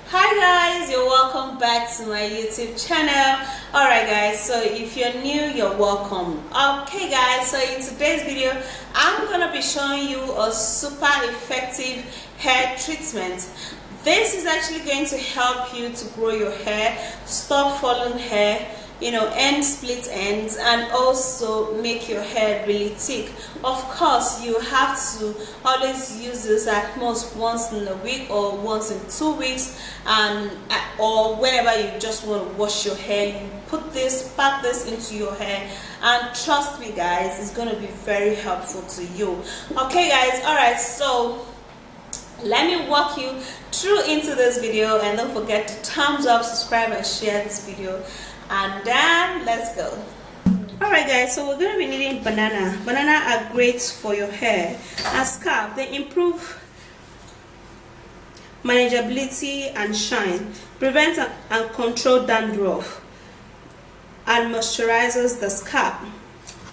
Hi guys, you're welcome back to my YouTube channel. Alright guys, so if you're new, you're welcome. Okay guys, so in today's video I'm gonna be showing you a super effective hair treatment. This is actually going to help you to grow your hair, stop falling hair, end split ends, and also make your hair really thick. Of course, you have to always use this at most once in a week or once in 2 weeks, and or whenever you just want to wash your hair, you pack this into your hair, and trust me guys, it's going to be very helpful to you. Okay guys, all right, so let me walk you through into this video, and don't forget to thumbs up, subscribe, and share this video, and then let's go. Alright guys, so we're going to be needing banana. Are great for your hair and scalp. They improve manageability and shine, prevent and control dandruff, and moisturizes the scalp.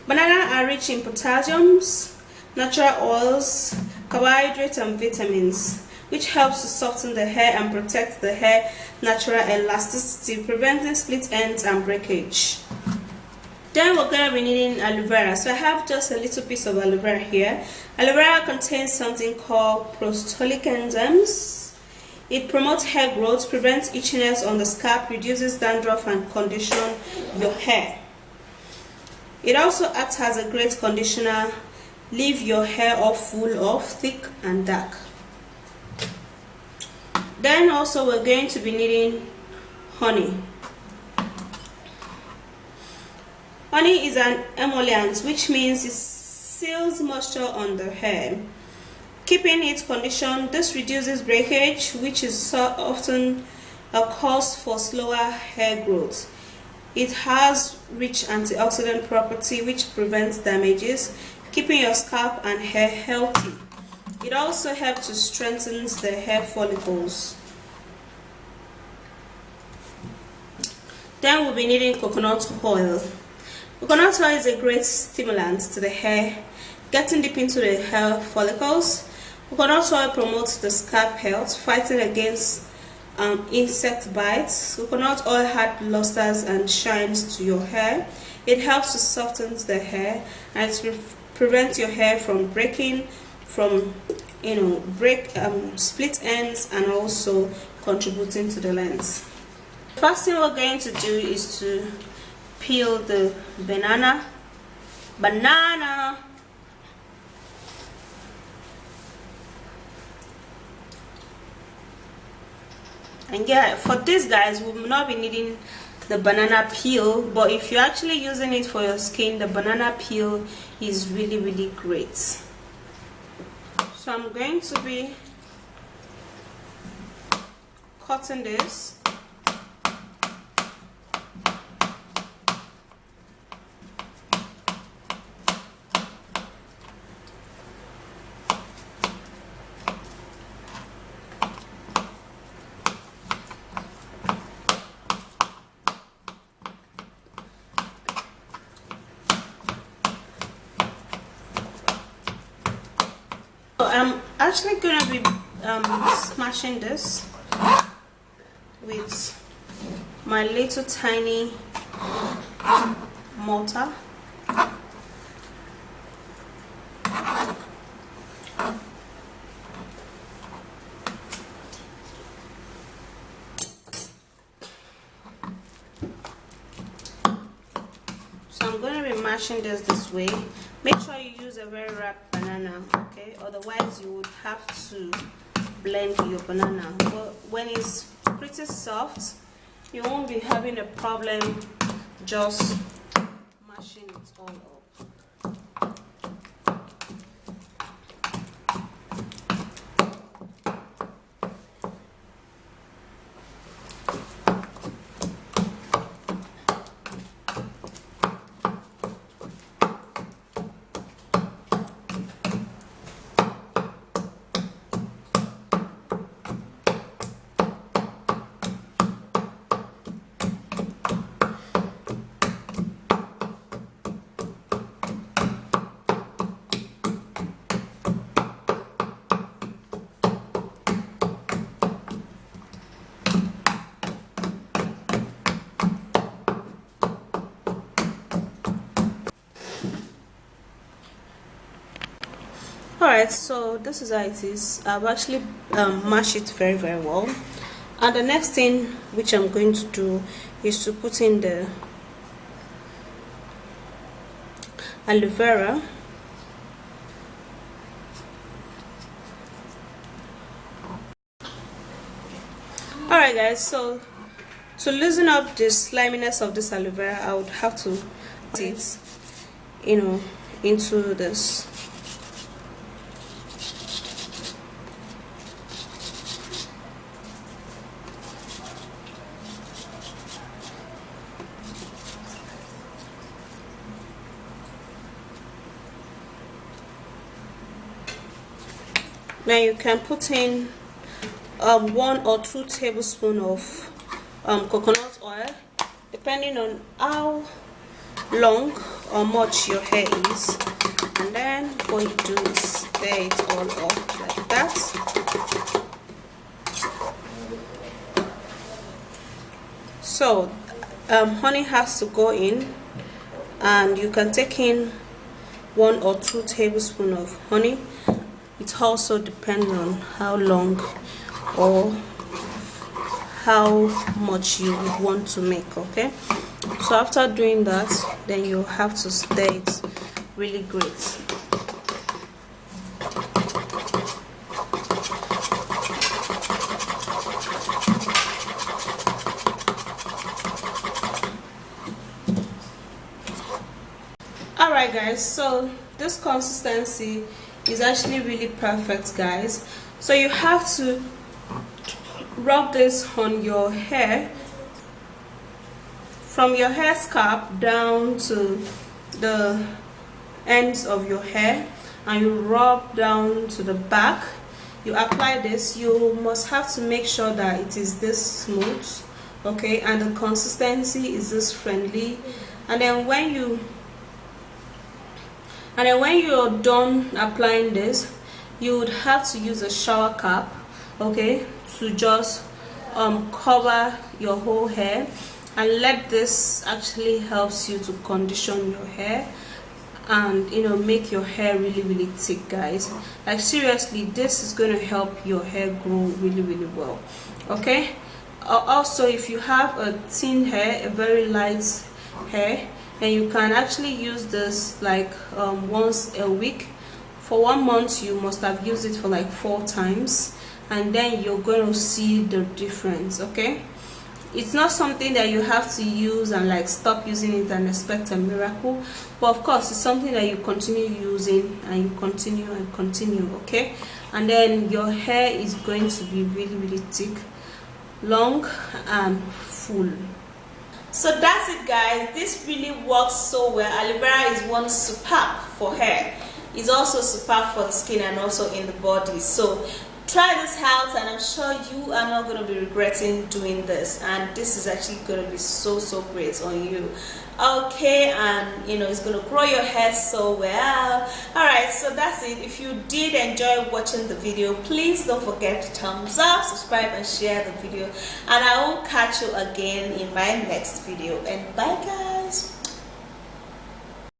Banana are rich in potassiums, natural oils, carbohydrates, and vitamins, which helps to soften the hair and protect the hair natural elasticity, preventing split ends and breakage. Then we're going to be needing aloe vera. So I have just a little piece of aloe vera here. Aloe vera contains something called prostolic enzymes. It promotes hair growth, prevents itchiness on the scalp, reduces dandruff, and conditions your hair. It also acts as a great conditioner, leave your hair all full of thick and dark. Then also we're going to be needing honey. Honey is an emollient, which means it seals moisture on the hair, keeping it conditioned. This reduces breakage, which is so often a cause for slower hair growth. It has rich antioxidant property, which prevents damages, keeping your scalp and hair healthy. It also helps to strengthen the hair follicles. Then we'll be needing coconut oil. Coconut oil is a great stimulant to the hair, getting deep into the hair follicles. Coconut oil promotes the scalp health, fighting against insect bites. Coconut oil adds lustre and shines to your hair. It helps to soften the hair, and it prevents your hair from breaking, split ends, and also contributing to the length. The first thing we're going to do is to peel the banana. And yeah, for this guys, we will not be needing the banana peel, but if you're actually using it for your skin, the banana peel is really great. So I'm going to be cutting this. I'm actually going to be smashing this with my little tiny mortar. So I'm going to be mashing this way. Make sure you use a very ripe banana, okay? Otherwise you would have to blend your banana. But when it's pretty soft, you won't be having a problem just mashing it all up. Alright, so this is how it is. I've actually mashed it very well, and the next thing which I'm going to do is to put in the aloe vera. Alright guys, so to loosen up the sliminess of this aloe vera, I would have to put it, into this. Now you can put in 1 or 2 tablespoons of coconut oil, depending on how long or much your hair is, and then what you do is stir it all up like that. So honey has to go in, and you can take in 1 or 2 tablespoons of honey. It also depends on how long or how much you want to make. Okay, so after doing that, then you have to stir it really great. Alright guys, so this consistency is actually really perfect, guys. So you have to rub this on your hair, from your hair scalp down to the ends of your hair, and you rub down to the back. You apply this. You must have to make sure that it is this smooth, okay, and the consistency is this friendly. And then when you're done applying this, you would have to use a shower cap, okay, to just cover your whole hair, and let this actually helps you to condition your hair and make your hair really thick, guys. Like seriously, this is going to help your hair grow really well. Okay, also if you have a thin hair, a very light hair, and you can actually use this like once a week. For 1 month you must have used it for like 4 times, and then you're going to see the difference. Okay, it's not something that you have to use and like stop using it and expect a miracle, but of course it's something that you continue using, and you continue. Okay, and then your hair is going to be really thick, long and full. So that's it, guys. This really works so well. Aloe vera is one superb for hair. It's also superb for the skin and also in the body. So try this out, and I'm sure you are not going to be regretting doing this, and this is actually going to be so great on you. Okay, and it's going to grow your hair so well. Alright, so that's it. If you did enjoy watching the video, please don't forget to thumbs up, subscribe and share the video, and I will catch you again in my next video. And bye guys.